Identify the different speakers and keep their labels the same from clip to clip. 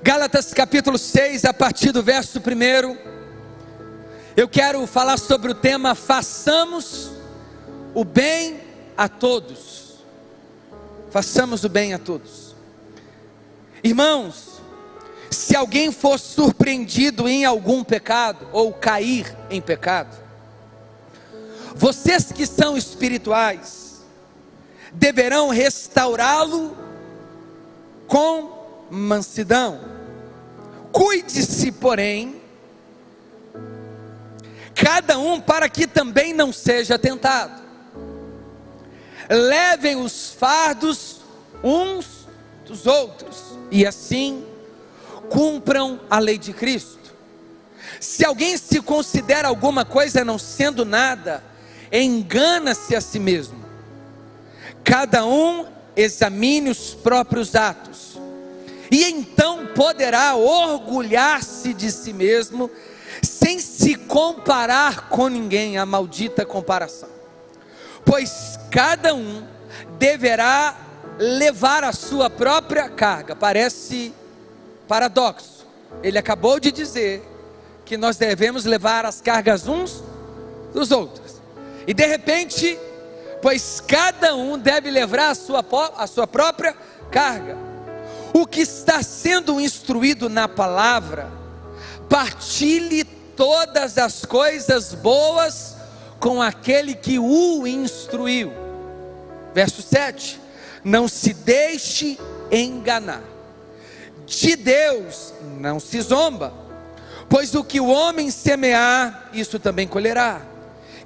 Speaker 1: Gálatas capítulo 6, a partir do verso 1, eu quero falar sobre o tema: façamos o bem a todos. Façamos o bem a todos. Irmãos, se alguém for surpreendido em algum pecado, ou cair em pecado, vocês que são espirituais, deverão restaurá-lo com mansidão. Cuide-se, porém, cada um para que também não seja tentado. Levem os fardos uns dos outros, e assim cumpram a lei de Cristo. Se alguém se considera alguma coisa não sendo nada, engana-se a si mesmo. Cada um examine os próprios atos, e então poderá orgulhar-se de si mesmo, sem se comparar com ninguém. A maldita comparação. Pois cada um deverá levar a sua própria carga. Parece paradoxo. Ele acabou de dizer que nós devemos levar as cargas uns dos outros, e de repente, pois cada um deve levar a sua própria carga. O que está sendo instruído na palavra, partilhe todas as coisas boas com aquele que o instruiu. Verso 7, não se deixe enganar, de Deus não se zomba, pois o que o homem semear, isso também colherá.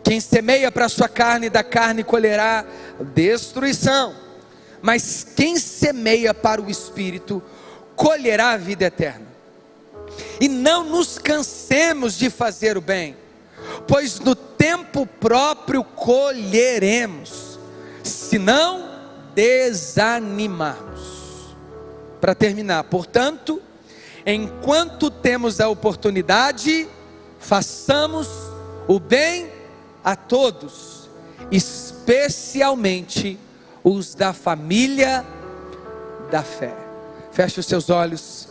Speaker 1: Quem semeia para a sua carne, da carne colherá destruição, mas quem semeia para o Espírito, colherá a vida eterna. E não nos cansemos de fazer o bem, pois no tempo próprio colheremos, se não desanimarmos. Para terminar, portanto, enquanto temos a oportunidade, façamos o bem a todos, especialmente os da família da fé. Feche os seus olhos.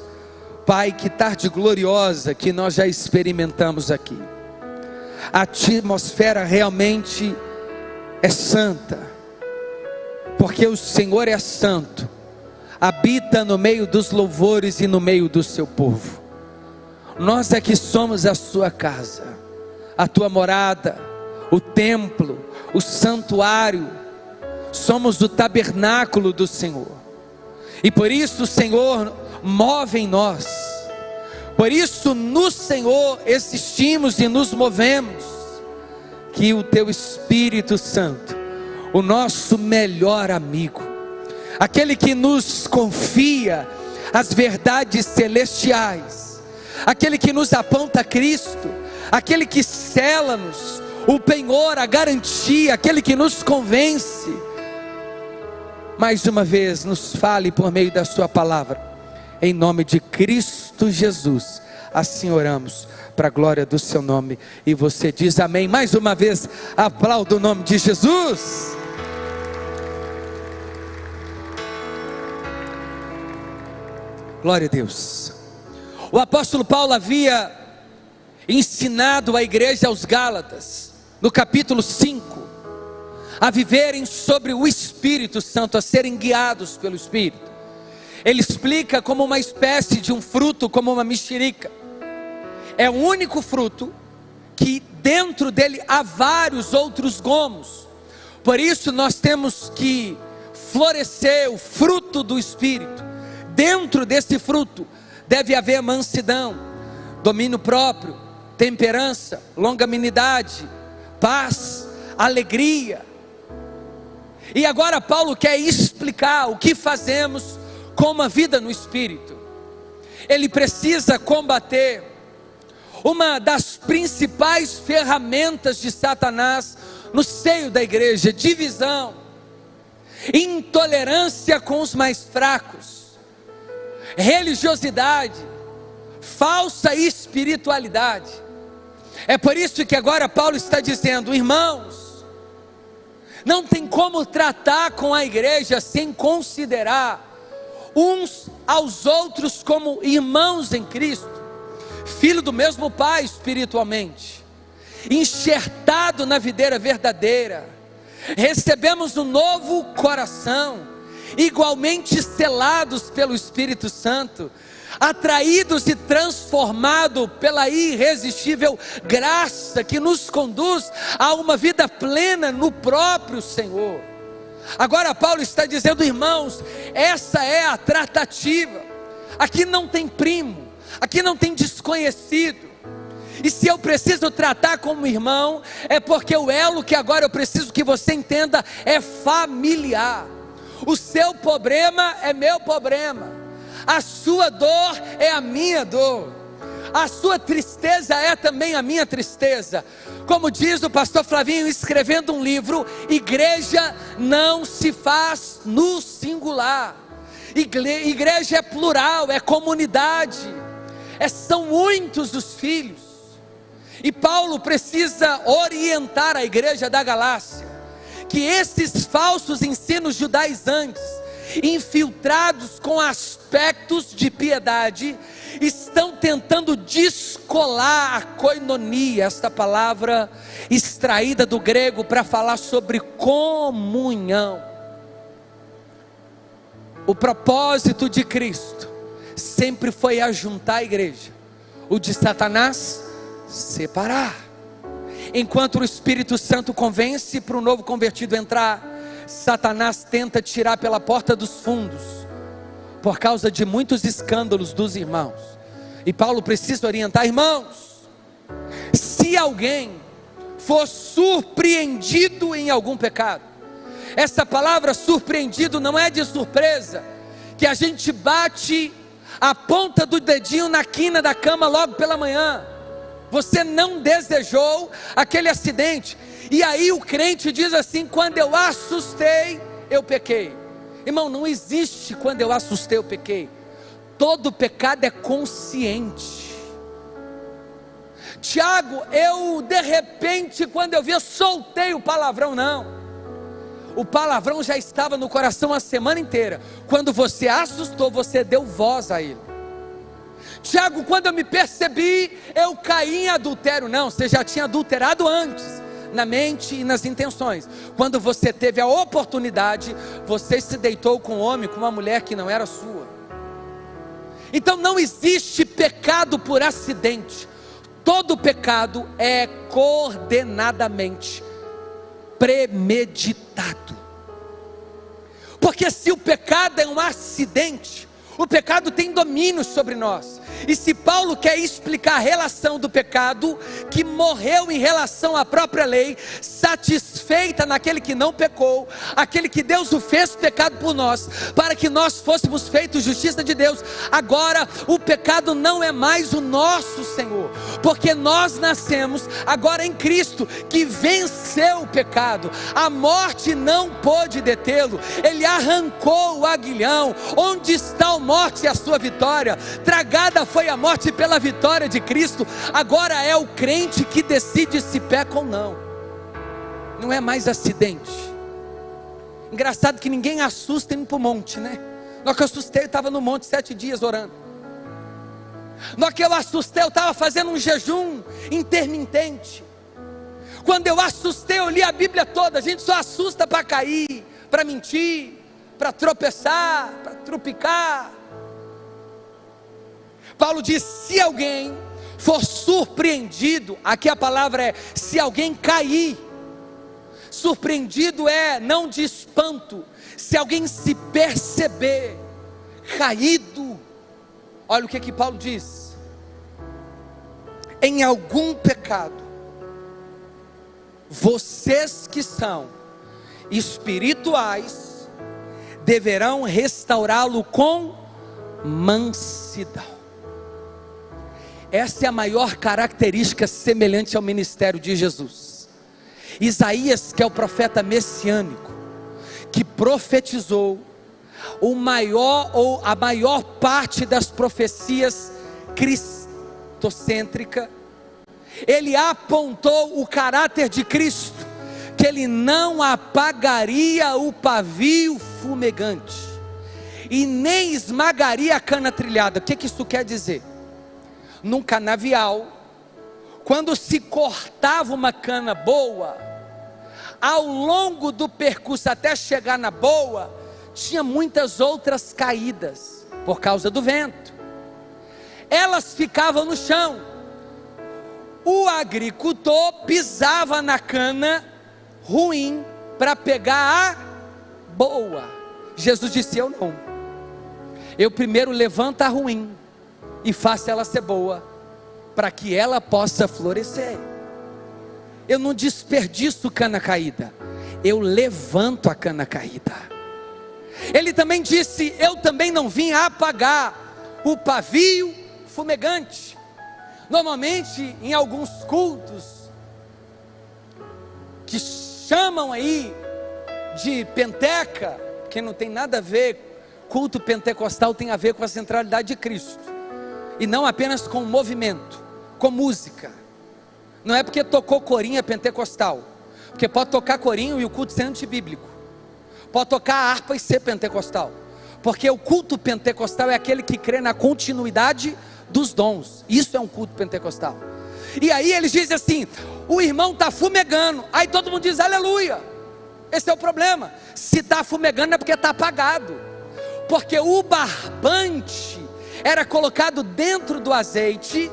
Speaker 1: Pai, que tarde gloriosa que nós já experimentamos aqui. A atmosfera realmente é santa, porque o Senhor é santo, habita no meio dos louvores e no meio do seu povo. Nós é que somos a sua casa, a tua morada, o templo, o santuário. Somos o tabernáculo do Senhor, e por isso o Senhor move em nós. Por isso no Senhor existimos e nos movemos. Que o teu Espírito Santo, o nosso melhor amigo, aquele que nos confia as verdades celestiais, aquele que nos aponta a Cristo, aquele que sela-nos o penhor, a garantia, aquele que nos convence, mais uma vez nos fale por meio da sua palavra, em nome de Cristo Jesus. Assim oramos, para a glória do seu nome, e você diz amém. Mais uma vez, aplauda o nome de Jesus. Glória a Deus. O apóstolo Paulo havia ensinado a igreja aos Gálatas, no capítulo 5, a viverem sobre o Espírito Santo, a serem guiados pelo Espírito. Ele explica como uma espécie de um fruto, como uma mexerica. É o único fruto que dentro dele há vários outros gomos. Por isso nós temos que florescer o fruto do Espírito. Dentro desse fruto deve haver mansidão, domínio próprio, temperança, longanimidade, paz, alegria. E agora Paulo quer explicar o que fazemos com uma vida no Espírito. Ele precisa combater uma das principais ferramentas de Satanás no seio da igreja: divisão, intolerância com os mais fracos, religiosidade, falsa espiritualidade. É por isso que agora Paulo está dizendo: irmãos, não tem como tratar com a igreja sem considerar uns aos outros como irmãos em Cristo, filho do mesmo Pai espiritualmente, enxertado na videira verdadeira, recebemos um novo coração, igualmente selados pelo Espírito Santo, atraídos e transformados pela irresistível graça que nos conduz a uma vida plena no próprio Senhor. Agora Paulo está dizendo: irmãos, essa é a tratativa. Aqui não tem primo, aqui não tem desconhecido. E se eu preciso tratar como irmão, é porque o elo que agora eu preciso que você entenda é familiar. O seu problema é meu problema, a sua dor é a minha dor, a sua tristeza é também a minha tristeza. Como diz o pastor Flavinho escrevendo um livro: igreja não se faz no singular, igreja é plural, é comunidade, são muitos os filhos. E Paulo precisa orientar a igreja da Galácia, que esses falsos ensinos judaizantes, infiltrados com aspectos de piedade, estão tentando descolar a koinonia, esta palavra extraída do grego para falar sobre comunhão. O propósito de Cristo sempre foi ajuntar a igreja, o de Satanás separar. Enquanto o Espírito Santo convence para o novo convertido entrar, Satanás tenta tirar pela porta dos fundos, por causa de muitos escândalos dos irmãos. E Paulo precisa orientar: irmãos, se alguém for surpreendido em algum pecado, essa palavra surpreendido não é de surpresa, que a gente bate a ponta do dedinho na quina da cama logo pela manhã. Você não desejou aquele acidente, e aí o crente diz assim: quando eu assustei, eu pequei. Irmão, não existe quando eu assustei, eu pequei. Todo pecado é consciente. Tiago, eu de repente, quando eu vi, eu soltei o palavrão. Não, o palavrão já estava no coração a semana inteira. Quando você assustou, você deu voz a ele. Tiago, quando eu me percebi, eu caí em adultério. Não, você já tinha adulterado antes, na mente e nas intenções. Quando você teve a oportunidade, você se deitou com um homem, com uma mulher que não era sua. Então não existe pecado por acidente. Todo pecado é coordenadamente premeditado. Porque se o pecado é um acidente, o pecado tem domínio sobre nós. E se Paulo quer explicar a relação do pecado, que morreu em relação à própria lei, satisfeita naquele que não pecou, aquele que Deus o fez pecado por nós, para que nós fôssemos feitos justiça de Deus. Agora o pecado não é mais o nosso Senhor, porque nós nascemos agora em Cristo, que venceu o pecado. A morte não pôde detê-lo, ele arrancou o aguilhão. Onde está a morte e a sua vitória? Tragada foi a morte pela vitória de Cristo. Agora é o crente que decide se peca ou não. Não é mais acidente. Engraçado que ninguém assusta indo para o monte, né? Na hora que eu assustei, eu estava no monte 7 dias orando. Na hora que eu assustei, eu estava fazendo um jejum intermitente. Quando eu assustei, eu li a Bíblia toda. A gente só assusta para cair, para mentir, para tropeçar, para trupicar. Paulo diz: se alguém for surpreendido, aqui a palavra é se alguém cair. Surpreendido é não de espanto. Se alguém se perceber caído, olha o que Paulo diz: em algum pecado, vocês que são espirituais deverão restaurá-lo com mansidão. Essa é a maior característica semelhante ao ministério de Jesus. Isaías, que é o profeta messiânico, que profetizou a maior parte das profecias cristocêntricas, ele apontou o caráter de Cristo, que ele não apagaria o pavio fumegante. e nem esmagaria a cana trilhada. O que isso quer dizer? Num canavial, quando se cortava uma cana boa, ao longo do percurso até chegar na boa, tinha muitas outras caídas, por causa do vento. Elas ficavam no chão. O agricultor pisava na cana ruim para pegar a boa. Jesus disse: eu não. Eu primeiro levanto a ruim e faço ela ser boa, para que ela possa florescer. Eu não desperdiço cana caída, eu levanto a cana caída. Ele também disse: eu também não vim apagar o pavio fumegante. Normalmente em alguns cultos que chamam aí de penteca, que não tem nada a ver, culto pentecostal tem a ver com a centralidade de Cristo, e não apenas com movimento, com música. Não é porque tocou corinho é pentecostal, porque pode tocar corinho e o culto ser antibíblico, pode tocar harpa e ser pentecostal, porque o culto pentecostal é aquele que crê na continuidade dos dons. Isso é um culto pentecostal. E aí eles dizem assim: o irmão está fumegando. Aí todo mundo diz aleluia. Esse é o problema. Se está fumegando é porque está apagado, porque o barbante era colocado dentro do azeite,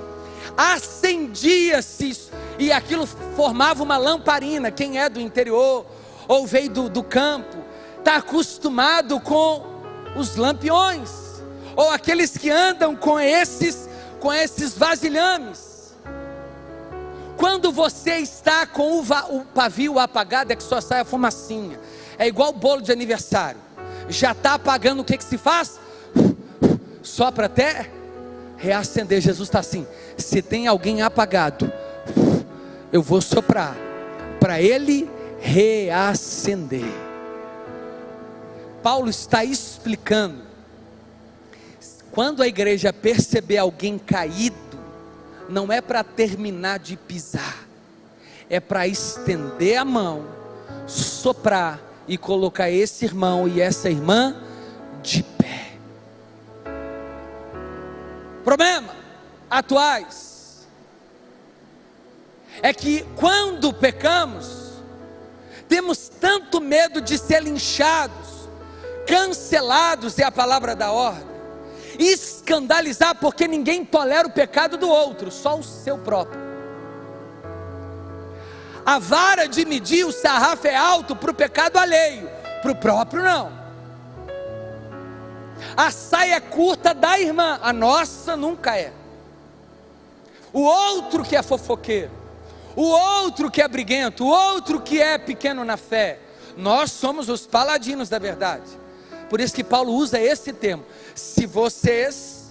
Speaker 1: acendia-se e aquilo formava uma lamparina. Quem é do interior ou veio do campo está acostumado com os lampiões, ou aqueles que andam com esses vasilhames. Quando você está com o pavio apagado, é que só sai a fumacinha. É igual bolo de aniversário, já está apagando. O que se faz? Sopra até reacender. Jesus está assim: se tem alguém apagado, eu vou soprar para ele reacender. Paulo está explicando: quando a igreja perceber alguém caído, não é para terminar de pisar, é para estender a mão, soprar e colocar esse irmão e essa irmã de pé. Problema atuais é que quando pecamos, temos tanto medo de ser linchados, cancelados é a palavra da ordem, escandalizar, porque ninguém tolera o pecado do outro, só o seu próprio. A vara de medir o sarrafo é alto para o pecado alheio, para o próprio não. A saia curta da irmã, a nossa nunca é. O outro que é fofoqueiro, o outro que é briguento, o outro que é pequeno na fé, nós somos os paladinos da verdade. Por isso que Paulo usa esse termo: se vocês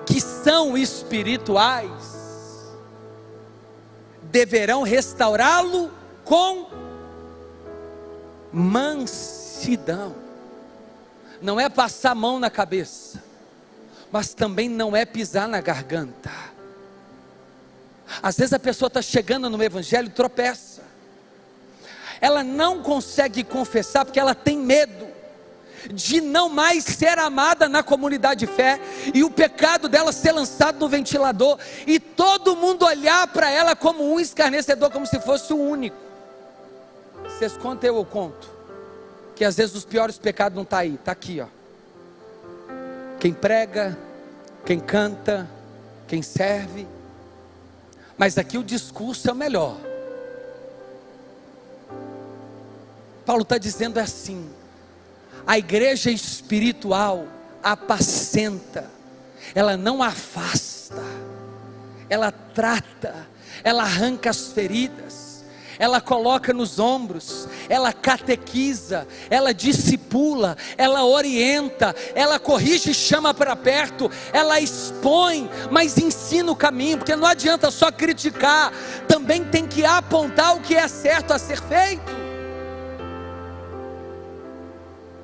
Speaker 1: que são espirituais deverão restaurá-lo com mansidão. Não é passar a mão na cabeça, mas também não é pisar na garganta. Às vezes a pessoa está chegando no evangelho e tropeça, ela não consegue confessar porque ela tem medo de não mais ser amada na comunidade de fé, e o pecado dela ser lançado no ventilador, e todo mundo olhar para ela como um escarnecedor, como se fosse o único. Vocês contam, eu conto, que às vezes os piores pecados não estão aí, está aqui, ó. Quem prega, quem canta, quem serve, mas aqui o discurso é o melhor. Paulo está dizendo assim: a igreja espiritual apacenta, ela não afasta, ela trata, ela arranca as feridas, ela coloca nos ombros, ela catequiza, ela discipula, ela orienta, ela corrige e chama para perto, ela expõe, mas ensina o caminho, porque não adianta só criticar, também tem que apontar o que é certo a ser feito.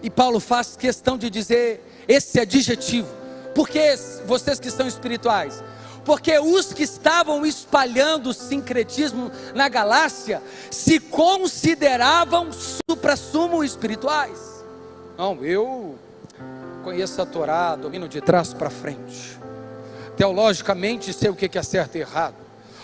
Speaker 1: E Paulo faz questão de dizer esse adjetivo. Por que vocês que são espirituais? Porque os que estavam espalhando o sincretismo na Galácia se consideravam suprassumo espirituais. Não, eu conheço a Torá, domino de trás para frente. Teologicamente sei o que é certo e errado.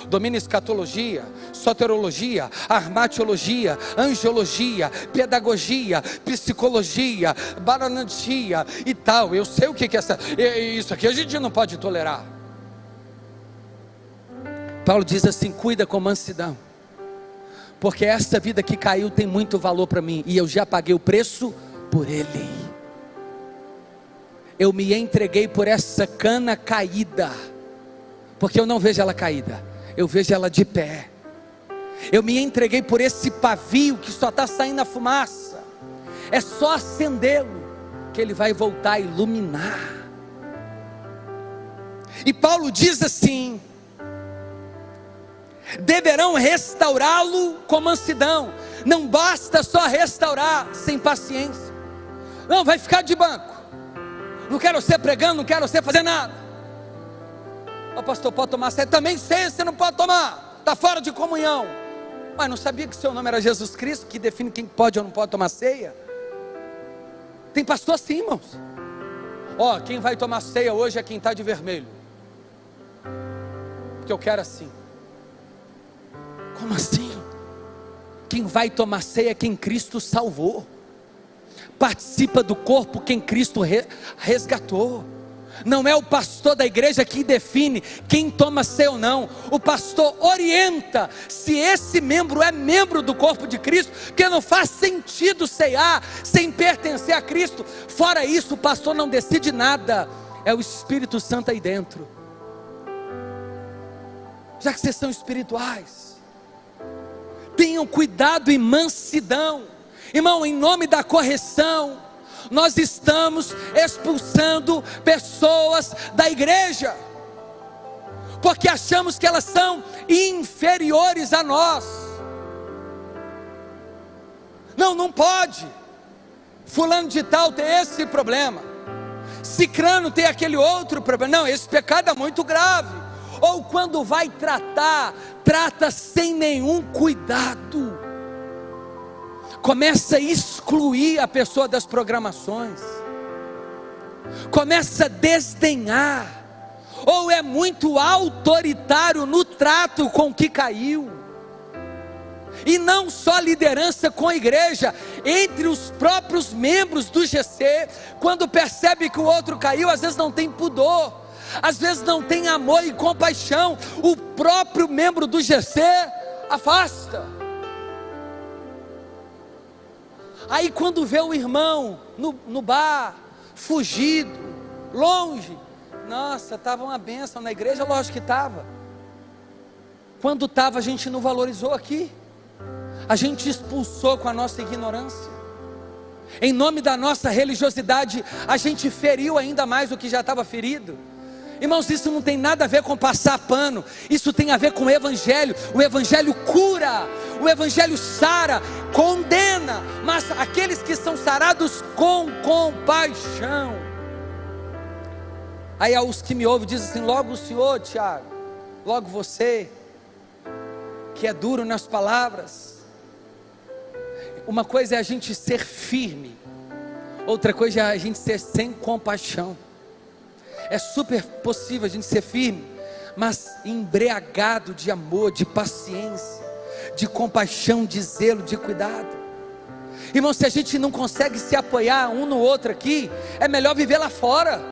Speaker 1: Domino escatologia, soterologia, armatiologia, angiologia, pedagogia, psicologia, baranantia e tal. Eu sei o que é certo. Isso aqui a gente não pode tolerar. Paulo diz assim: cuida com mansidão, porque essa vida que caiu tem muito valor para mim, e eu já paguei o preço por ele. Eu me entreguei por essa cana caída, porque eu não vejo ela caída, eu vejo ela de pé. Eu me entreguei por esse pavio que só está saindo a fumaça, é só acendê-lo que ele vai voltar a iluminar. E Paulo diz assim: deverão restaurá-lo com mansidão. Não basta só restaurar sem paciência. Não, vai ficar de banco. Não quero você pregando, não quero você fazer nada. Ó, pastor, pode tomar ceia? Também sei, você não pode tomar, está fora de comunhão. Mas não sabia que seu nome era Jesus Cristo, que define quem pode ou não pode tomar ceia? Tem pastor assim, irmãos. Ó, quem vai tomar ceia hoje é quem está de vermelho, porque eu quero assim. Como assim? Quem vai tomar ceia é quem Cristo salvou, participa do corpo quem Cristo resgatou. Não é o pastor da igreja que define quem toma ceia ou não. O pastor orienta se esse membro é membro do corpo de Cristo, porque não faz sentido ceiar sem pertencer a Cristo. Fora isso, o pastor não decide nada, é o Espírito Santo aí dentro. Já que vocês são espirituais, tenham cuidado e mansidão. Irmão, em nome da correção, nós estamos expulsando pessoas da igreja, porque achamos que elas são inferiores a nós. Não pode. Fulano de tal tem esse problema, cicrano tem aquele outro problema. Não, esse pecado é muito grave. Ou quando vai tratar, trata sem nenhum cuidado, começa a excluir a pessoa das programações, começa a desdenhar, ou é muito autoritário no trato com o que caiu. E não só liderança com a igreja, entre os próprios membros do GC, quando percebe que o outro caiu, às vezes não tem pudor, às vezes não tem amor e compaixão, o próprio membro do GC afasta. Aí quando vê o irmão no bar, fugido, longe, nossa, estava uma bênção na igreja, lógico que estava. Quando estava, a gente não valorizou aqui, a gente expulsou com a nossa ignorância, em nome da nossa religiosidade, a gente feriu ainda mais o que já estava ferido. Irmãos, isso não tem nada a ver com passar pano, isso tem a ver com o Evangelho. O Evangelho cura, o Evangelho sara, condena, mas aqueles que são sarados com compaixão. Aí aos que me ouvem dizem assim: logo o senhor, Tiago, logo você, que é duro nas palavras. Uma coisa é a gente ser firme, outra coisa é a gente ser sem compaixão. É super possível a gente ser firme, mas embriagado de amor, de paciência, de compaixão, de zelo, de cuidado. Irmão, se a gente não consegue se apoiar um no outro aqui, é melhor viver lá fora.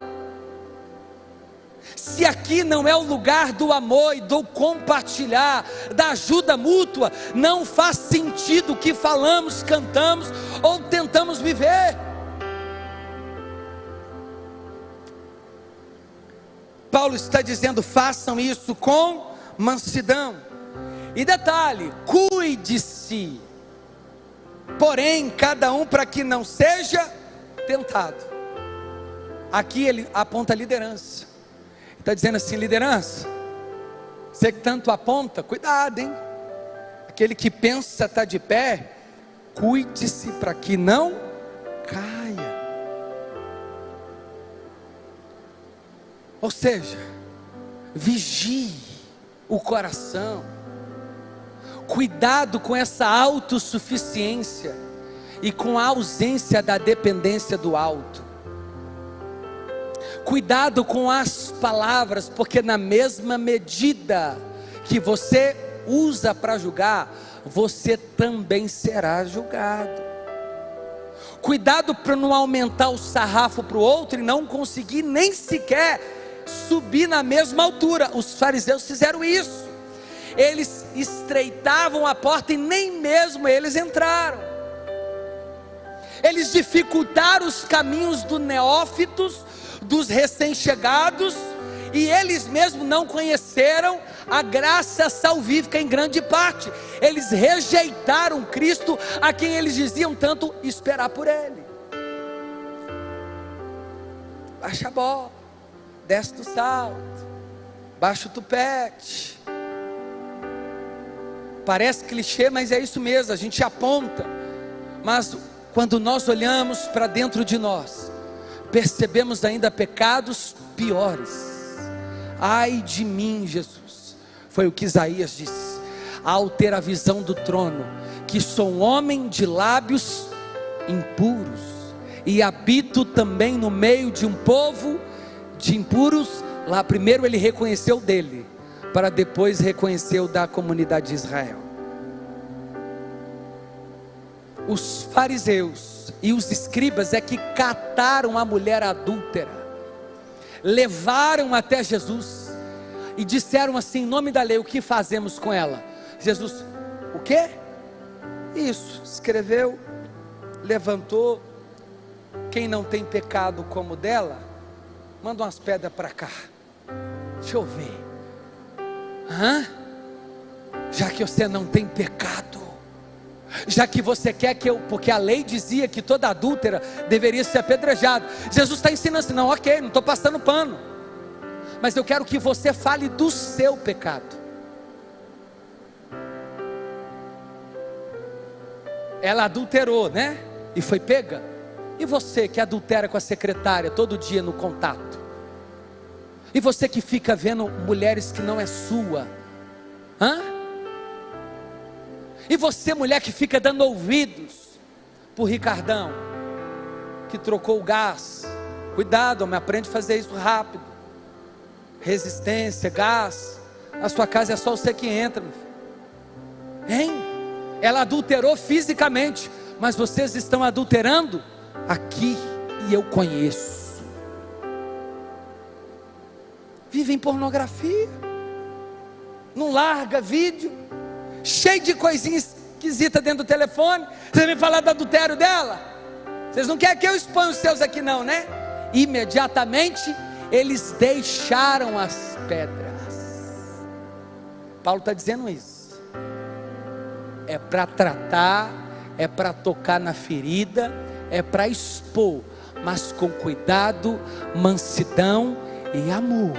Speaker 1: Se aqui não é o lugar do amor e do compartilhar, da ajuda mútua, não faz sentido o que falamos, cantamos ou tentamos viver. Paulo está dizendo: façam isso com mansidão. E detalhe, cuide-se, porém cada um para que não seja tentado. Aqui ele aponta a liderança. Está dizendo assim: liderança, você que tanto aponta, cuidado, hein? Aquele que pensa estar de pé, cuide-se para que não caia. Ou seja, vigie o coração, cuidado com essa autossuficiência. e com a ausência da dependência do alto. Cuidado com as palavras, porque na mesma medida que você usa para julgar, você também será julgado. Cuidado para não aumentar o sarrafo para o outro e não conseguir nem sequer subir na mesma altura. Os fariseus fizeram isso. Eles estreitavam a porta e nem mesmo eles entraram. Eles dificultaram os caminhos dos neófitos, dos recém-chegados, e eles mesmos não conheceram a graça salvífica em grande parte. Eles rejeitaram Cristo, a quem eles diziam tanto esperar por Ele. Baixa a bola, desce do salto, baixa o tupete. Parece clichê, mas é isso mesmo, a gente aponta. Mas quando nós olhamos para dentro de nós, percebemos ainda pecados piores. Ai de mim, Jesus, foi o que Isaías disse, ao ter a visão do trono, que sou um homem de lábios impuros, e habito também no meio de um povo de impuros. Lá primeiro ele reconheceu dele, para depois reconhecer o da comunidade de Israel. Os fariseus e os escribas é que cataram a mulher adúltera, levaram até Jesus e disseram assim, em nome da lei, o que fazemos com ela? Jesus, o quê? Isso, escreveu, levantou, quem não tem pecado como dela, manda umas pedras para cá, deixa eu ver. Já que você não tem pecado, já que você quer que eu, porque a lei dizia que toda adúltera deveria ser apedrejada, Jesus está ensinando assim, não, ok, não estou passando pano, mas eu quero que você fale do seu pecado. Ela adulterou, né? E foi pega. E você que adultera com a secretária todo dia no contato? E você que fica vendo mulheres que não é sua? E você, mulher que fica dando ouvidos pro Ricardão, que trocou o gás? Cuidado, homem, aprende a fazer isso rápido. Resistência, gás, a sua casa é só você que entra, hein? Ela adulterou fisicamente, mas vocês estão adulterando aqui, e eu conheço. Vivem pornografia, não larga vídeo, cheio de coisinha esquisita dentro do telefone. Você vem falar do adultério dela? Vocês não querem que eu exponha os seus aqui não, né? Imediatamente eles deixaram as pedras. Paulo está dizendo isso. É para tratar, é para tocar na ferida, é para expor, mas com cuidado, mansidão e amor.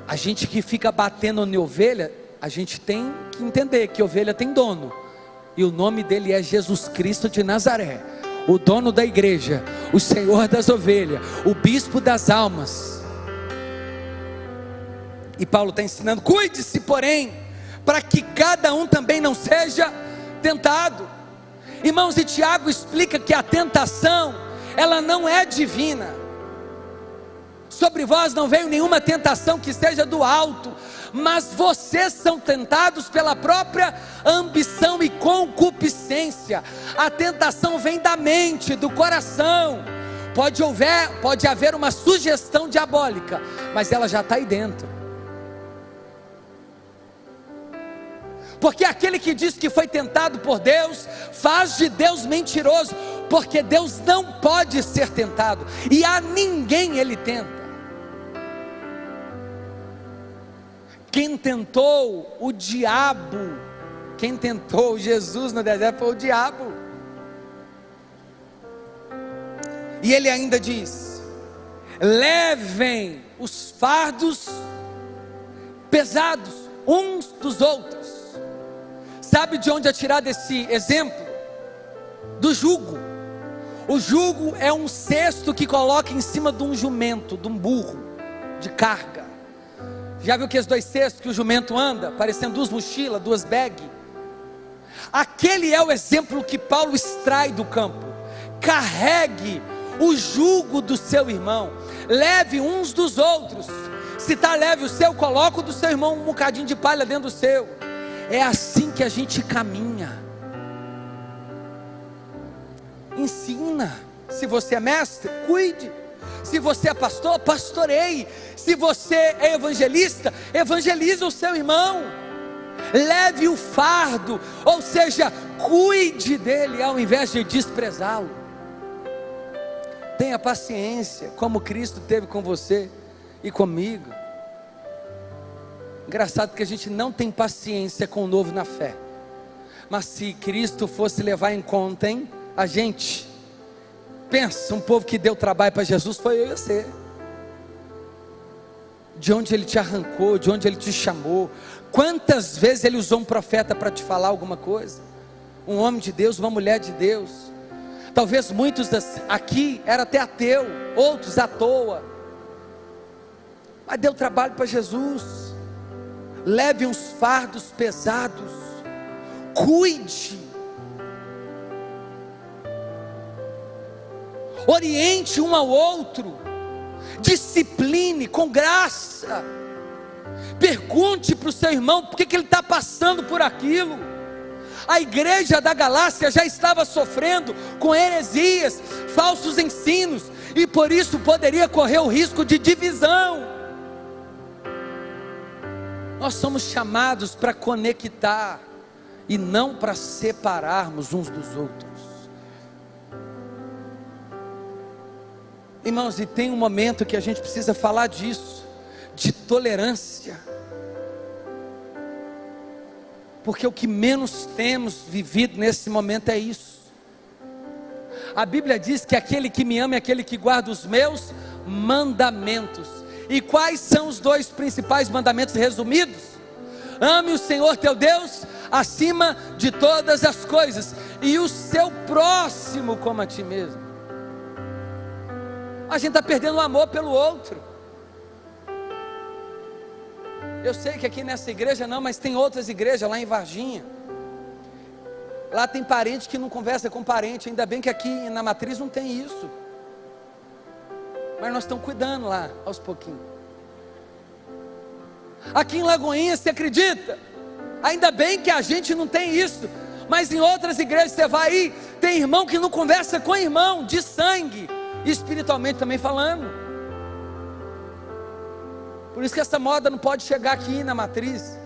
Speaker 1: A gente que fica batendo em ovelha, a gente tem que entender que ovelha tem dono, e o nome dele é Jesus Cristo de Nazaré, o dono da igreja, o Senhor das ovelhas, o bispo das almas. E Paulo está ensinando, cuide-se porém, para que cada um também não seja tentado. Irmãos, e Tiago explica que a tentação, ela não é divina. Sobre vós não veio nenhuma tentação que seja do alto, mas vocês são tentados pela própria ambição e concupiscência. A tentação vem da mente, do coração. Pode haver uma sugestão diabólica, mas ela já está aí dentro. Porque aquele que diz que foi tentado por Deus, faz de Deus mentiroso, porque Deus não pode ser tentado, e a ninguém ele tenta. Quem tentou o diabo, quem tentou Jesus no deserto foi o diabo. E ele ainda diz, levem os fardos pesados uns dos outros. Sabe de onde é tirado esse exemplo? Do jugo. O jugo é um cesto que coloca em cima de um jumento, de um burro, de carga. Já viu que os dois cestos que o jumento anda, parecendo duas mochilas, duas bags? Aquele é o exemplo que Paulo extrai do campo. Carregue o jugo do seu irmão, leve uns dos outros. Se está leve o seu, coloca o do seu irmão um bocadinho de palha dentro do seu. É assim que a gente caminha. Ensina. Se você é mestre, cuide. Se você é pastor, pastoreie. Se você é evangelista, evangelize o seu irmão. Leve o fardo, ou seja, cuide dele ao invés de desprezá-lo. Tenha paciência, como Cristo teve com você e comigo. Engraçado que a gente não tem paciência com o novo na fé. Mas se Cristo fosse levar em conta, hein, a gente, pensa, um povo que deu trabalho para Jesus foi eu e você. De onde Ele te arrancou, de onde Ele te chamou. Quantas vezes Ele usou um profeta para te falar alguma coisa? Um homem de Deus, uma mulher de Deus. Talvez muitos aqui eram até ateu, outros à toa. Mas deu trabalho para Jesus. Leve uns fardos pesados. Cuide. Oriente um ao outro. Discipline com graça. Pergunte para o seu irmão por que ele está passando por aquilo. A igreja da Galácia já estava sofrendo com heresias, falsos ensinos, e por isso poderia correr o risco de divisão. Nós somos chamados para conectar e não para separarmos uns dos outros. Irmãos, e tem um momento que a gente precisa falar disso, de tolerância. Porque o que menos temos vivido nesse momento é isso. A Bíblia diz que aquele que me ama é aquele que guarda os meus mandamentos. E quais são os dois principais mandamentos resumidos? Ame o Senhor teu Deus acima de todas as coisas, e o seu próximo como a ti mesmo. A gente está perdendo o amor pelo outro. Eu sei que aqui nessa igreja não, mas tem outras igrejas lá em Varginha. Lá tem parente que não conversa com parente. Ainda bem que aqui na Matriz não tem isso. Mas nós estamos cuidando lá, aos pouquinhos. Aqui em Lagoinha, você acredita? Ainda bem que a gente não tem isso. Mas em outras igrejas você vai aí, tem irmão que não conversa com irmão, de sangue, espiritualmente também falando. Por isso que essa moda não pode chegar aqui na Matriz.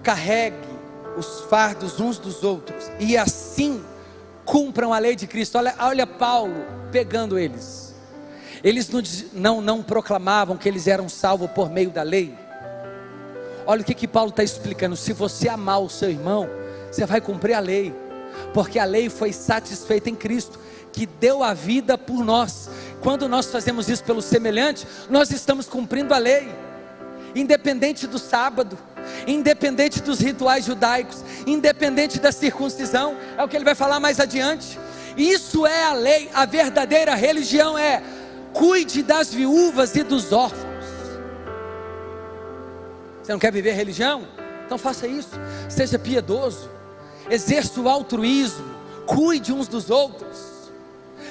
Speaker 1: Carregue os fardos uns dos outros, e assim cumpram a lei de Cristo. Olha Paulo pegando eles. Eles não proclamavam que eles eram salvos por meio da lei. Olha o que Paulo está explicando. Se você amar o seu irmão, você vai cumprir a lei, porque a lei foi satisfeita em Cristo, que deu a vida por nós. Quando nós fazemos isso pelo semelhante, nós estamos cumprindo a lei. Independente do sábado, independente dos rituais judaicos, independente da circuncisão, é o que ele vai falar mais adiante. Isso é a lei. A verdadeira religião é: cuide das viúvas e dos órfãos. Você não quer viver religião? Então faça isso. Seja piedoso, exerça o altruísmo, cuide uns dos outros.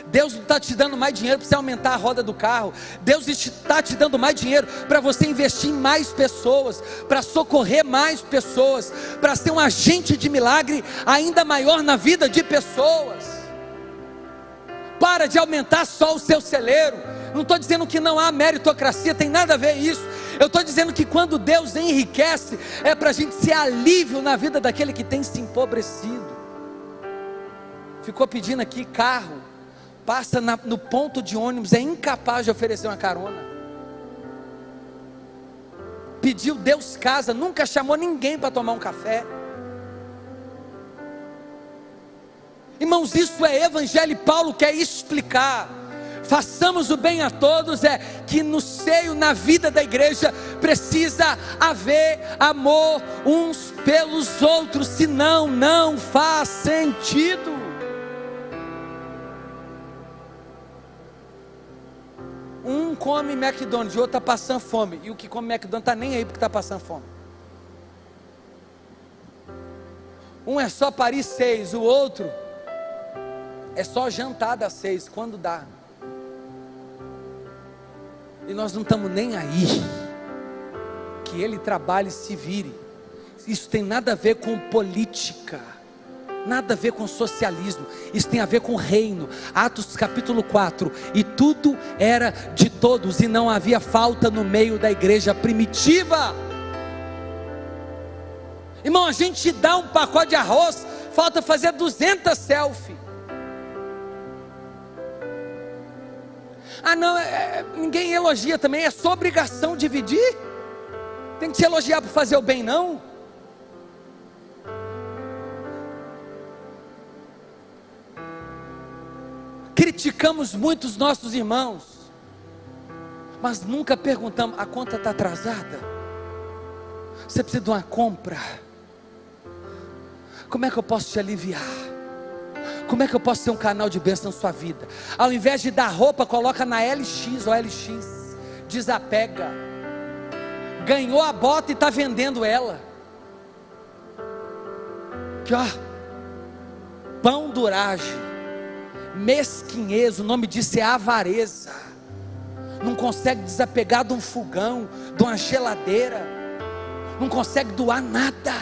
Speaker 1: Deus não está te dando mais dinheiro para você aumentar a roda do carro. Deus está te dando mais dinheiro para você investir em mais pessoas, para socorrer mais pessoas, para ser um agente de milagre ainda maior na vida de pessoas. Para de aumentar só o seu celeiro. Não estou dizendo que não há meritocracia, tem nada a ver isso. Eu estou dizendo que quando Deus enriquece, é para a gente ser alívio na vida daquele que tem se empobrecido. Ficou pedindo aqui carro, passa no ponto de ônibus, é incapaz de oferecer uma carona. Pediu Deus casa, nunca chamou ninguém para tomar um café. Irmãos, isso é evangelho. E Paulo quer explicar. Façamos o bem a todos, é que no seio, na vida da igreja, precisa haver amor uns pelos outros, senão não faz sentido. Um come McDonald's e o outro está passando fome, e o que come McDonald's está nem aí porque está passando fome. Um é só parir 6, o outro é só jantar das 6, quando dá. E nós não estamos nem aí, que ele trabalhe e se vire. Isso tem nada a ver com política, nada a ver com socialismo, isso tem a ver com reino. Atos capítulo 4, e tudo era de todos, e não havia falta no meio da igreja primitiva. Irmão, a gente dá um pacote de arroz, falta fazer 200 selfies. Ah não, ninguém elogia também, é sua obrigação dividir. Tem que te elogiar por fazer o bem não? Criticamos muito os nossos irmãos, mas nunca perguntamos: a conta está atrasada? Você precisa de uma compra? Como é que eu posso te aliviar? Como é que eu posso ser um canal de bênção na sua vida? Ao invés de dar roupa, coloca na LX ou LX, desapega. Ganhou a bota e está vendendo ela. Que ó, pão duragem, mesquinhez, o nome disso é avareza. Não consegue desapegar de um fogão, de uma geladeira, não consegue doar nada.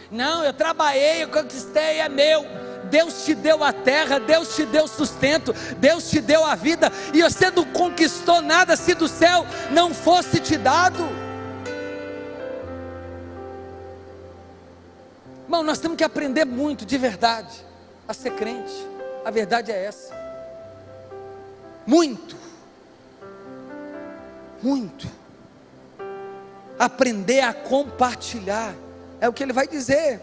Speaker 1: Não, eu trabalhei, eu conquistei, é meu. Deus te deu a terra, Deus te deu sustento, Deus te deu a vida, e você não conquistou nada se do céu não fosse te dado. Irmão, nós temos que aprender muito de verdade a ser crente. A verdade é essa. Muito aprender a compartilhar, é o que ele vai dizer.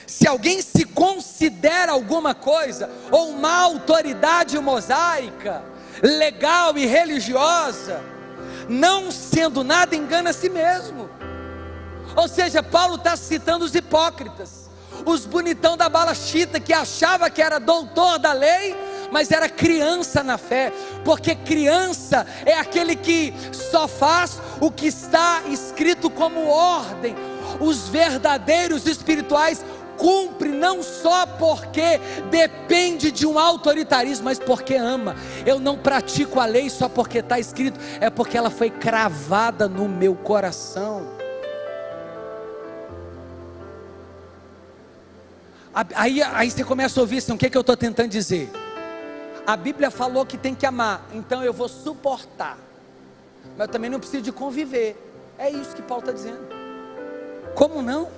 Speaker 1: Se alguém se considera alguma coisa, ou uma autoridade mosaica, legal e religiosa, não sendo nada, engana a si mesmo. Ou seja, Paulo está citando os hipócritas, os bonitão da balachita, que achava que era doutor da lei, mas era criança na fé, porque criança é aquele que só faz o que está escrito como ordem. Os verdadeiros espirituais cumprem não só porque depende de um autoritarismo, mas porque ama. Eu não pratico a lei só porque está escrito, é porque ela foi cravada no meu coração. Aí você começa a ouvir assim: o que é que eu estou tentando dizer? A Bíblia falou que tem que amar, então eu vou suportar, mas eu também não preciso de conviver. É isso que Paulo está dizendo. Como não?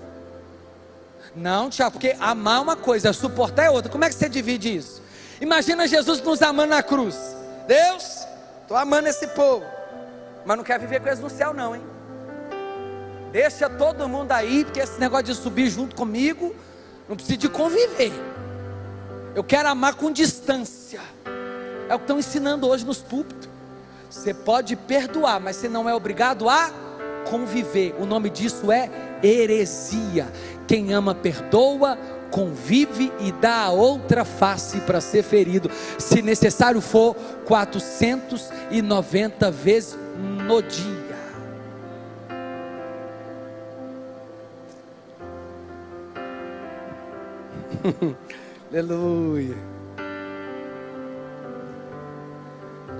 Speaker 1: Não, Tiago, porque amar é uma coisa, suportar é outra. Como é que você divide isso? Imagina Jesus nos amando na cruz. Deus, estou amando esse povo, mas não quero viver com eles no céu não, hein? Deixa todo mundo aí, porque esse negócio de subir junto comigo, não preciso de conviver. Eu quero amar com distância. É o que estão ensinando hoje nos púlpitos. Você pode perdoar, mas você não é obrigado a conviver. O nome disso é heresia. Quem ama perdoa, convive e dá a outra face para ser ferido, se necessário for 490 vezes no dia. Aleluia.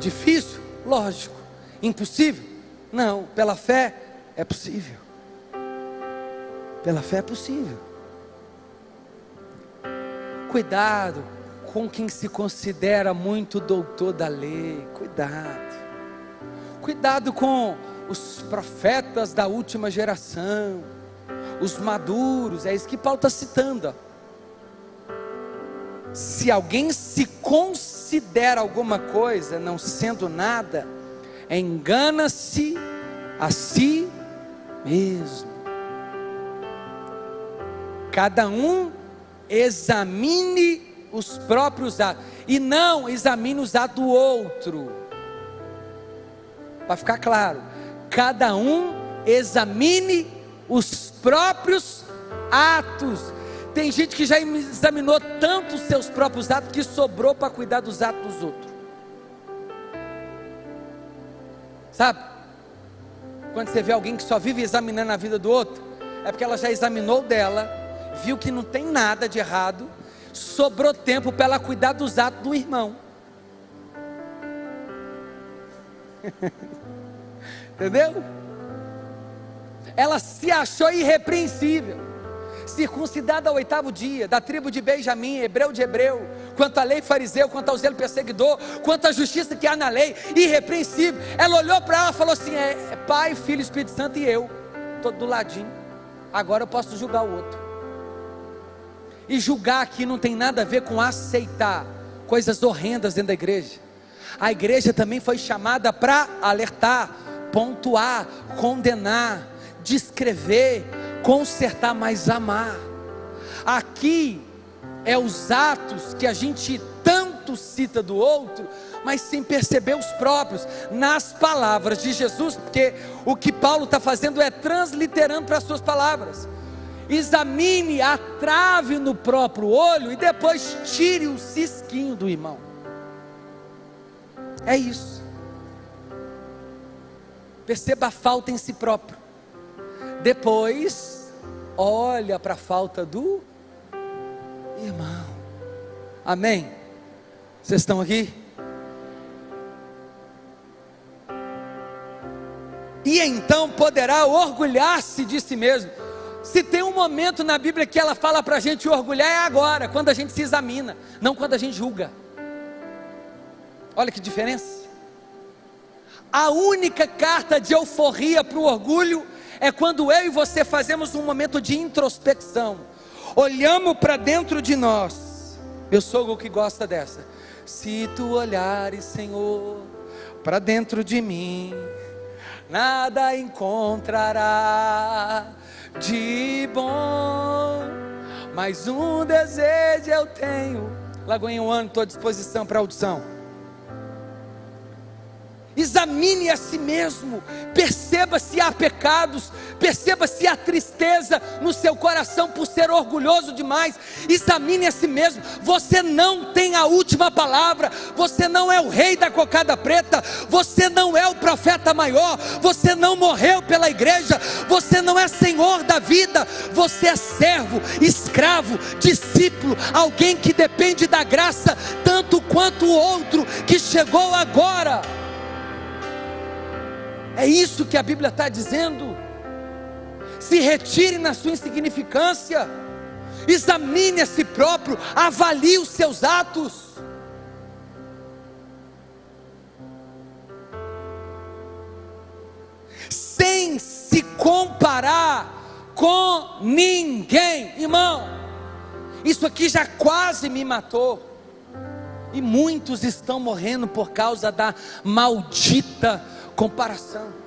Speaker 1: Difícil? Lógico. Impossível? Não, pela fé é possível. Pela fé é possível. Cuidado com quem se considera muito doutor da lei. Cuidado com os profetas da última geração, os maduros. É isso que Paulo está citando. Se alguém se considera alguma coisa, não sendo nada, engana-se a si mesmo. Cada um examine os próprios atos, e não examine os atos do outro. Para ficar claro, cada um examine os próprios atos. Tem gente que já examinou tanto os seus próprios atos, que sobrou para cuidar dos atos dos outros. Sabe? Quando você vê alguém que só vive examinando a vida do outro, é porque ela já examinou dela, viu que não tem nada de errado, sobrou tempo para ela cuidar dos atos do irmão. Entendeu? Ela se achou irrepreensível, circuncidada ao 8º dia, da tribo de Benjamim, hebreu de hebreu, quanto à lei fariseu, quanto ao zelo perseguidor, quanto à justiça que há na lei, irrepreensível. Ela olhou para ela e falou assim: é Pai, Filho, Espírito Santo e eu, estou do ladinho, agora eu posso julgar o outro. E julgar aqui não tem nada a ver com aceitar coisas horrendas dentro da igreja. A igreja também foi chamada para alertar, pontuar, condenar, descrever, consertar, mas amar. Aqui é os atos que a gente tanto cita do outro, mas sem perceber os próprios, nas palavras de Jesus, porque o que Paulo está fazendo é transliterando para as suas palavras. Examine a trave no próprio olho e depois tire o cisquinho do irmão. É isso. Perceba a falta em si próprio, depois olha para a falta do irmão. Amém? Vocês estão aqui? E então poderá orgulhar-se de si mesmo. Se tem um momento na Bíblia que ela fala para a gente orgulhar, é agora, quando a gente se examina, não quando a gente julga. Olha que diferença. A única carta de euforia para o orgulho é quando eu e você fazemos um momento de introspecção, olhamos para dentro de nós. Eu sou o que gosta dessa. Se tu olhares, Senhor, para dentro de mim, nada encontrará de bom, mas um desejo eu tenho. Lagoinha, um ano, estou à disposição para audição. Examine a si mesmo, perceba se há pecados, perceba se há tristeza no seu coração por ser orgulhoso demais. Examine a si mesmo. Você não tem a última palavra, você não é o rei da cocada preta, você não é o profeta maior, você não morreu pela igreja, você não é senhor da vida, você é servo, escravo, discípulo, alguém que depende da graça tanto quanto o outro que chegou agora. É isso que a Bíblia está dizendo. Se retire na sua insignificância, examine a si próprio, avalie os seus atos. Sem se comparar com ninguém. Irmão, isso aqui já quase me matou. E muitos estão morrendo por causa da maldita comparação.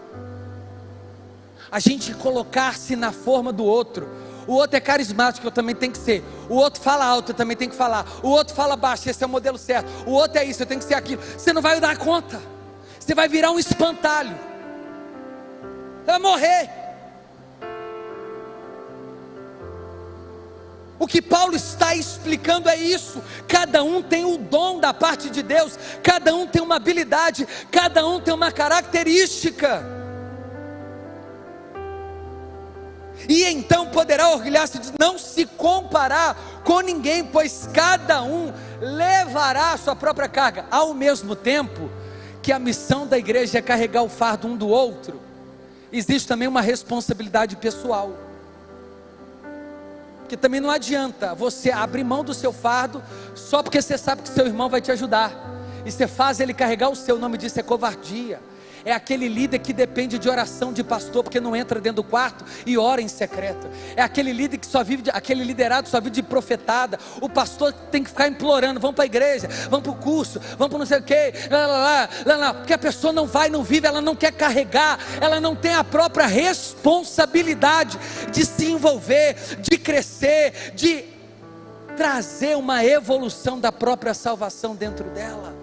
Speaker 1: A gente colocar-se na forma do outro. O outro é carismático, eu também tenho que ser. O outro fala alto, eu também tenho que falar. O outro fala baixo, esse é o modelo certo. O outro é isso, eu tenho que ser aquilo. Você não vai dar conta. Você vai virar um espantalho. Você vai morrer. O que Paulo está explicando é isso. Cada um tem o dom da parte de Deus, cada um tem uma habilidade, cada um tem uma característica. E então poderá orgulhar-se de não se comparar com ninguém, pois cada um levará a sua própria carga. Ao mesmo tempo que a missão da igreja é carregar o fardo um do outro, existe também uma responsabilidade pessoal. Porque também não adianta você abrir mão do seu fardo só porque você sabe que seu irmão vai te ajudar, e você faz ele carregar o seu. Nome disso é covardia. É aquele líder que depende de oração de pastor, porque não entra dentro do quarto e ora em secreto. É aquele líder que só vive aquele liderado só vive de profetada. O pastor tem que ficar implorando: vamos para a igreja, vamos para o curso, vamos para não sei o que, porque a pessoa não vai, não vive, ela não quer carregar, ela não tem a própria responsabilidade de se envolver, de crescer, de trazer uma evolução da própria salvação dentro dela.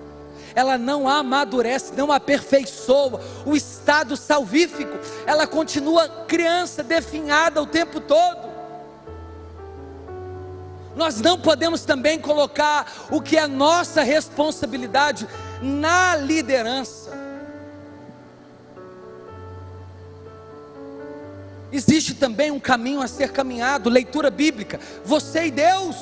Speaker 1: Ela não amadurece, não aperfeiçoa o estado salvífico, ela continua criança, definhada o tempo todo. Nós não podemos também colocar o que é nossa responsabilidade na liderança. Existe também um caminho a ser caminhado: leitura bíblica, você e Deus;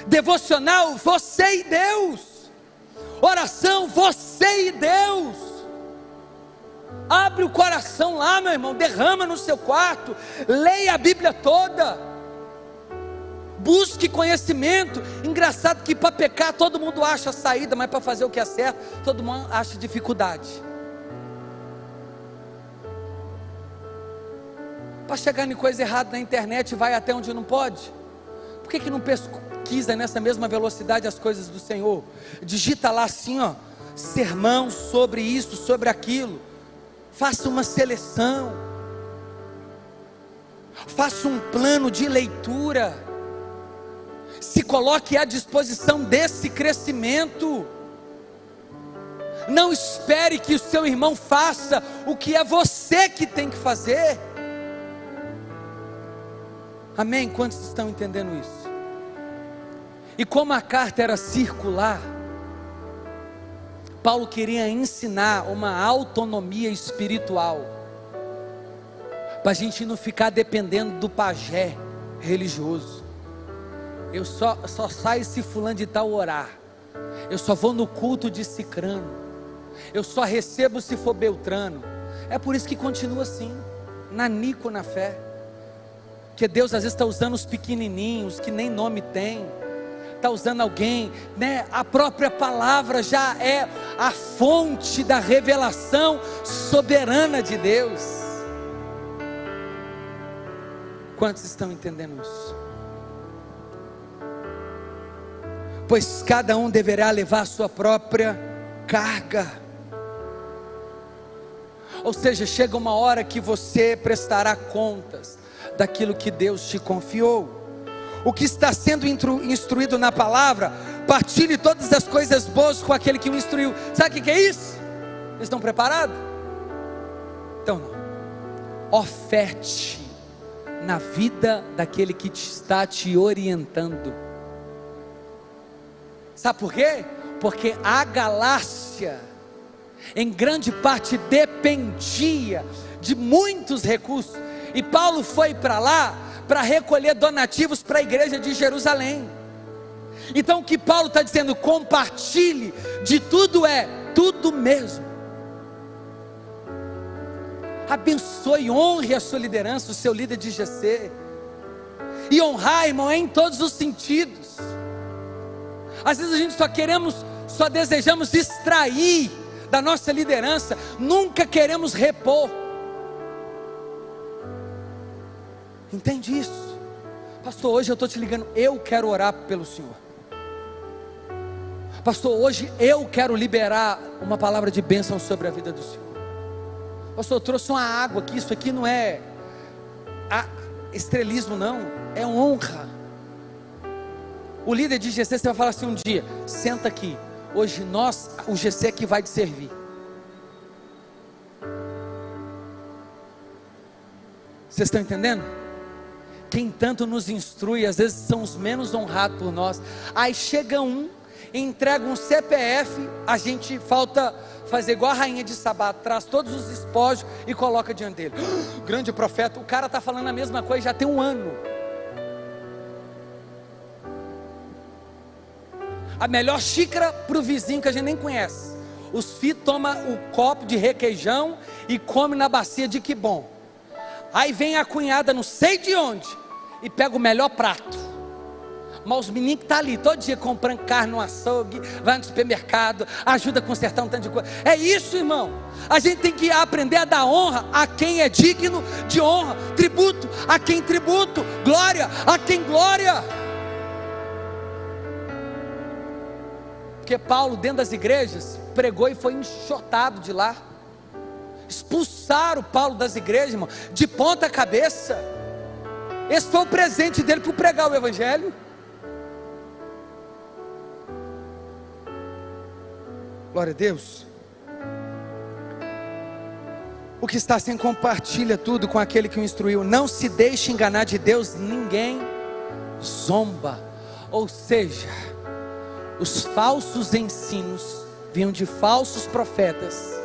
Speaker 1: devocional, você e Deus; oração, você e Deus. Abre o coração lá, meu irmão, derrama no seu quarto, leia a Bíblia toda, busque conhecimento. Engraçado que para pecar todo mundo acha saída, mas para fazer o que é certo todo mundo acha dificuldade. Para chegar em coisa errada na internet, vai até onde não pode. Por que não pesquisa nessa mesma velocidade as coisas do Senhor? Digita lá assim, ó, sermão sobre isso, sobre aquilo. Faça uma seleção, faça um plano de leitura, se coloque à disposição desse crescimento. Não espere que o seu irmão faça o que é você que tem que fazer. Amém? Quantos estão entendendo isso? E como a carta era circular, Paulo queria ensinar uma autonomia espiritual, para a gente não ficar dependendo do pajé religioso. Eu só saio se fulano de tal orar, eu só vou no culto de cicrano, eu só recebo se for beltrano. É por isso que continua assim, nanico na fé, que Deus às vezes está usando os pequenininhos, que nem nome tem, está usando alguém, né? A própria palavra já é a fonte da revelação soberana de Deus. Quantos estão entendendo isso? Pois cada um deverá levar a sua própria carga. Ou seja, chega uma hora que você prestará contas daquilo que Deus te confiou. O que está sendo instruído na palavra, partilhe todas as coisas boas com aquele que o instruiu. Sabe o que é isso? Eles estão preparados? Então não. Oferte na vida daquele que está te orientando. Sabe por quê? Porque a Galácia, em grande parte, dependia de muitos recursos, e Paulo foi para lá para recolher donativos para a igreja de Jerusalém. Então o que Paulo está dizendo, compartilhe de tudo, é tudo mesmo. Abençoe, honre a sua liderança, o seu líder de GC. E honrar, irmão, é em todos os sentidos. Às vezes a gente só desejamos extrair da nossa liderança, nunca queremos repor. Entende isso? Pastor, hoje eu estou te ligando, eu quero orar pelo senhor. Pastor, hoje eu quero liberar uma palavra de bênção sobre a vida do senhor. Pastor, eu trouxe uma água aqui, isso aqui não é estrelismo não, é honra. O líder de GC, você vai falar assim um dia, senta aqui, hoje o GC que vai te servir. Vocês estão entendendo? Quem tanto nos instrui, às vezes são os menos honrados por nós. Aí chega entrega um CPF, a gente falta fazer igual a rainha de Sabá, traz todos os despojos e coloca diante dele. Grande profeta, o cara está falando a mesma coisa já tem um ano. A melhor xícara para o vizinho que a gente nem conhece. Os filhos tomam o copo de requeijão e come na bacia de que bom. Aí vem a cunhada não sei de onde e pega o melhor prato. Mas os meninos que estão ali todo dia comprando carne no açougue, vai no supermercado, ajuda a consertar um tanto de coisa. É isso, irmão. A gente tem que aprender a dar honra a quem é digno de honra, tributo a quem tributo, glória a quem glória. Porque Paulo, dentro das igrejas, pregou e foi enxotado de lá. Expulsaram Paulo das igrejas, irmão, de ponta cabeça. Esse foi o presente dele para pregar o evangelho. Glória a Deus. O que está sem, compartilha tudo com aquele que o instruiu. Não se deixe enganar de Deus, ninguém zomba. Ou seja, os falsos ensinos vinham de falsos profetas,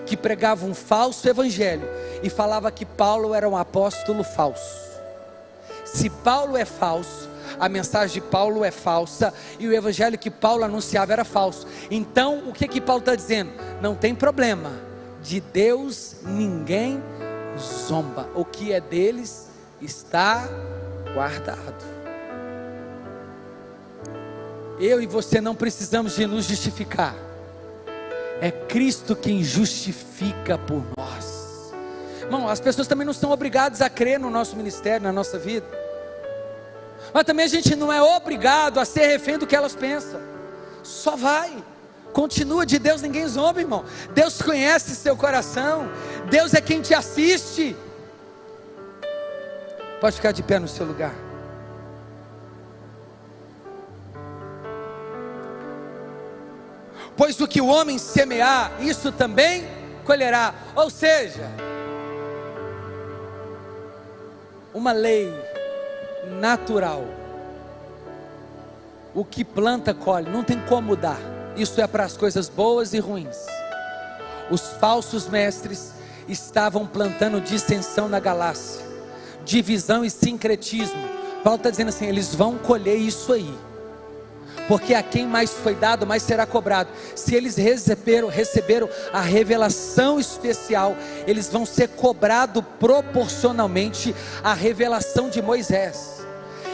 Speaker 1: que pregava um falso evangelho e falava que Paulo era um apóstolo falso. Se Paulo é falso, a mensagem de Paulo é falsa e o evangelho que Paulo anunciava era falso. Então o que Paulo está dizendo? Não tem problema, de Deus ninguém zomba, o que é deles está guardado. Eu e você não precisamos de nos justificar, é Cristo quem justifica por nós. Irmão, as pessoas também não são obrigadas a crer no nosso ministério, na nossa vida, mas também a gente não é obrigado a ser refém do que elas pensam. Só vai, continua, de Deus ninguém zomba, irmão. Deus conhece seu coração, Deus é quem te assiste. Pode ficar de pé no seu lugar. Pois o que o homem semear, isso também colherá. Ou seja, uma lei natural. O que planta, colhe, não tem como mudar. Isso é para as coisas boas e ruins. Os falsos mestres estavam plantando dissensão na Galácia, divisão e sincretismo. Paulo está dizendo assim, eles vão colher isso aí, porque a quem mais foi dado, mais será cobrado. Se eles receberam a revelação especial, eles vão ser cobrados proporcionalmente à revelação de Moisés.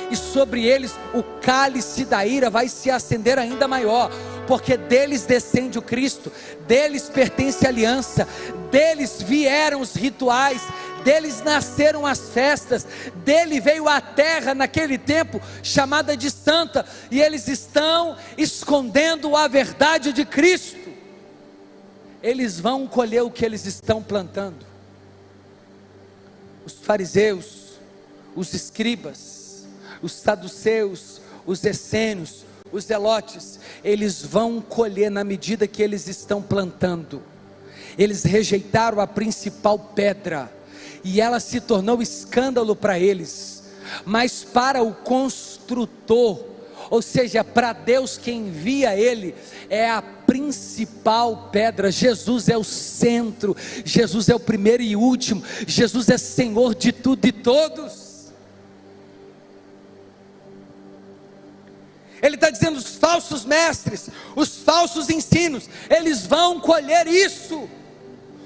Speaker 1: E sobre eles o cálice da ira vai se acender ainda maior, porque deles descende o Cristo, deles pertence a aliança, deles vieram os rituais, deles nasceram as festas, dele veio a terra naquele tempo chamada de santa, e eles estão escondendo a verdade de Cristo. Eles vão colher o que eles estão plantando. Os fariseus, os escribas, os saduceus, os essênios, os zelotes, eles vão colher na medida que eles estão plantando. Eles rejeitaram a principal pedra, e ela se tornou escândalo para eles, mas para o construtor, ou seja, para Deus quem envia ele, é a principal pedra. Jesus é o centro, Jesus é o primeiro e último, Jesus é Senhor de tudo e todos. Ele está dizendo, os falsos mestres, os falsos ensinos, eles vão colher isso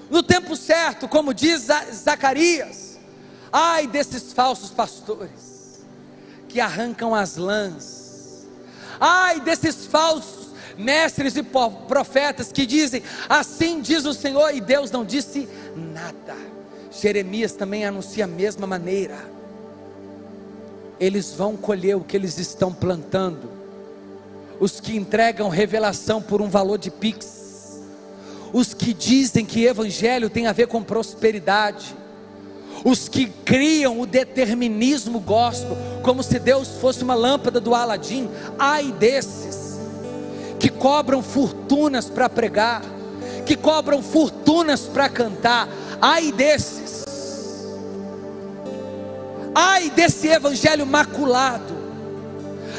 Speaker 1: no tempo certo, como diz Zacarias. Ai desses falsos pastores que arrancam as lãs, ai desses falsos mestres e profetas que dizem, assim diz o Senhor, e Deus não disse nada. Jeremias também anuncia a mesma maneira. Eles vão colher o que eles estão plantando. Os que entregam revelação por um valor de Pix, os que dizem que evangelho tem a ver com prosperidade, os que criam o determinismo gospel, como se Deus fosse uma lâmpada do Aladim. Ai desses, que cobram fortunas para pregar, que cobram fortunas para cantar. Ai desses, ai desse evangelho maculado,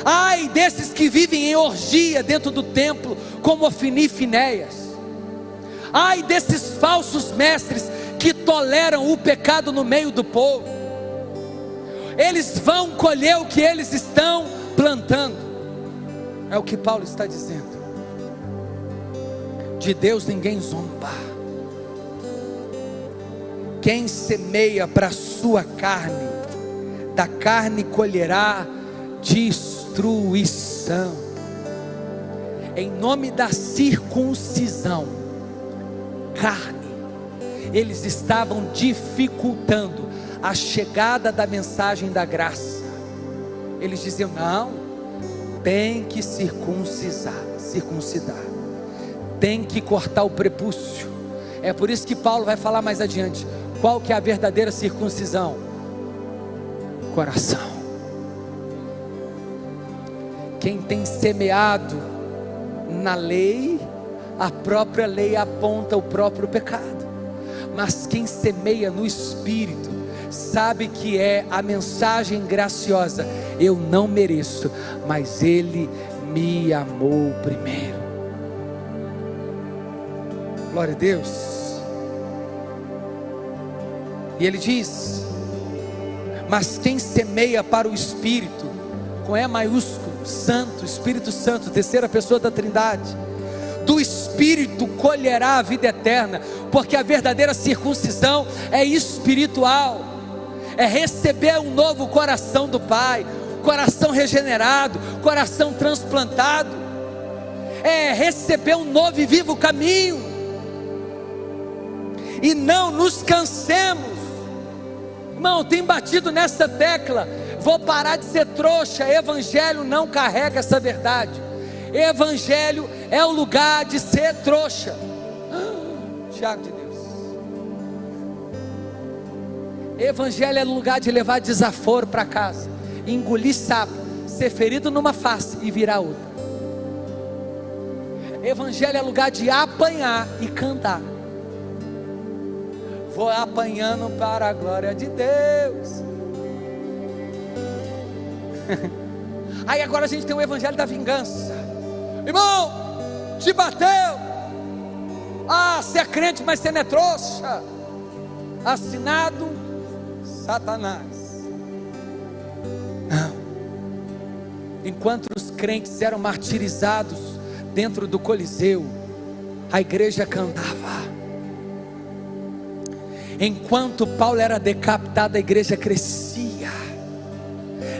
Speaker 1: ai desses que vivem em orgia dentro do templo, como Ofni e Finéias. Ai desses falsos mestres que toleram o pecado no meio do povo. Eles vão colher o que eles estão plantando. É o que Paulo está dizendo. De Deus ninguém zomba. Quem semeia para a sua carne, da carne colherá destruição. Em nome da circuncisão, carne, eles estavam dificultando a chegada da mensagem da graça. Eles diziam, não, tem que circuncidar, tem que cortar o prepúcio. É por isso que Paulo vai falar mais adiante, qual que é a verdadeira circuncisão? Coração. Quem tem semeado na lei, a própria lei aponta o próprio pecado, mas quem semeia no Espírito, sabe que é a mensagem graciosa, eu não mereço, mas Ele me amou primeiro. Glória a Deus. E ele diz: mas quem semeia para o Espírito, com E maiúsculo, Santo, Espírito Santo, terceira pessoa da Trindade, do Espírito colherá a vida eterna, porque a verdadeira circuncisão é espiritual, é receber um novo coração do Pai, coração regenerado, coração transplantado, é receber um novo e vivo caminho. E não nos cansemos, irmão, tem batido nessa tecla, vou parar de ser trouxa. Evangelho não carrega essa verdade. Evangelho é o lugar de ser trouxa. Tiago de Deus. Evangelho é o lugar de levar desaforo para casa, engolir sapo, ser ferido numa face e virar outra. Evangelho é lugar de apanhar e cantar. Vou apanhando para a glória de Deus. Aí agora a gente tem o evangelho da vingança. Irmão, te bateu. Ah, você é crente, mas você não é trouxa. Assinado Satanás. Não. Enquanto os crentes eram martirizados dentro do Coliseu, a igreja cantava. Enquanto Paulo era decapitado, a igreja crescia.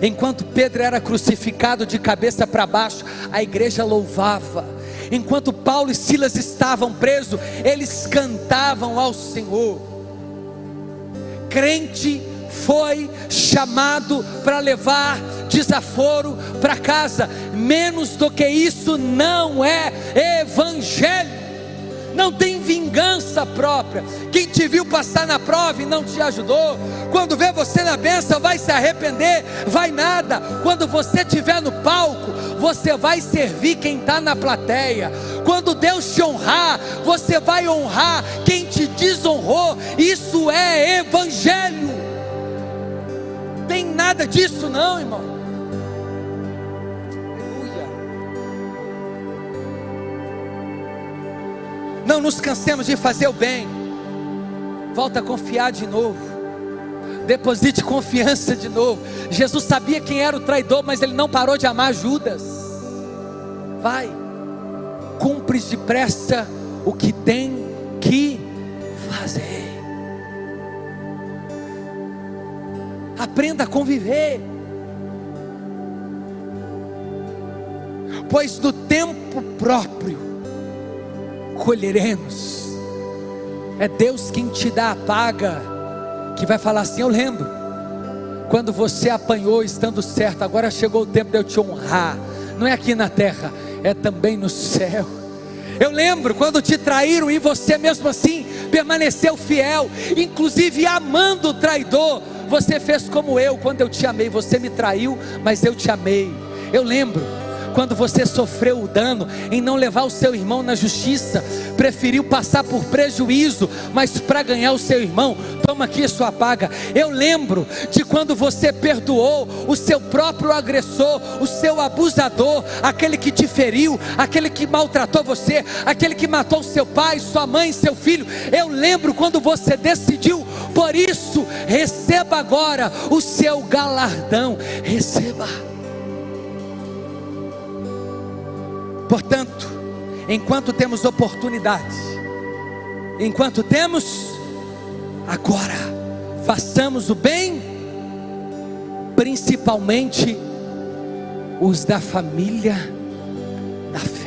Speaker 1: Enquanto Pedro era crucificado de cabeça para baixo, a igreja louvava. Enquanto Paulo e Silas estavam presos, eles cantavam ao Senhor. Crente foi chamado para levar desaforo para casa. Menos do que isso não é evangelho. Não tem vingança própria. Quem te viu passar na prova e não te ajudou, quando vê você na bênção, vai se arrepender? Vai nada. Quando você estiver no palco, você vai servir quem está na plateia. Quando Deus te honrar, você vai honrar quem te desonrou. Isso é evangelho. Tem nada disso não, irmão. Não nos cansemos de fazer o bem. Volta a confiar de novo. Deposite confiança de novo. Jesus sabia quem era o traidor, mas ele não parou de amar Judas. Vai, cumpres depressa o que tem que fazer. Aprenda a conviver. Pois no tempo próprio colheremos. É Deus quem te dá a paga, que vai falar assim: eu lembro quando você apanhou estando certo, agora chegou o tempo de eu te honrar. Não é aqui na terra, é também no céu. Eu lembro quando te traíram e você mesmo assim permaneceu fiel, inclusive amando o traidor. Você fez como eu, quando eu te amei. Você me traiu, mas eu te amei. Eu lembro quando você sofreu o dano em não levar o seu irmão na justiça, preferiu passar por prejuízo, mas para ganhar o seu irmão, toma aqui a sua paga. Eu lembro de quando você perdoou o seu próprio agressor, o seu abusador, aquele que te feriu, aquele que maltratou você, aquele que matou seu pai, sua mãe, seu filho. Eu lembro quando você decidiu por isso. Receba agora o seu galardão. Receba. Portanto, enquanto temos oportunidade, enquanto temos, agora façamos o bem, principalmente os da família da fé.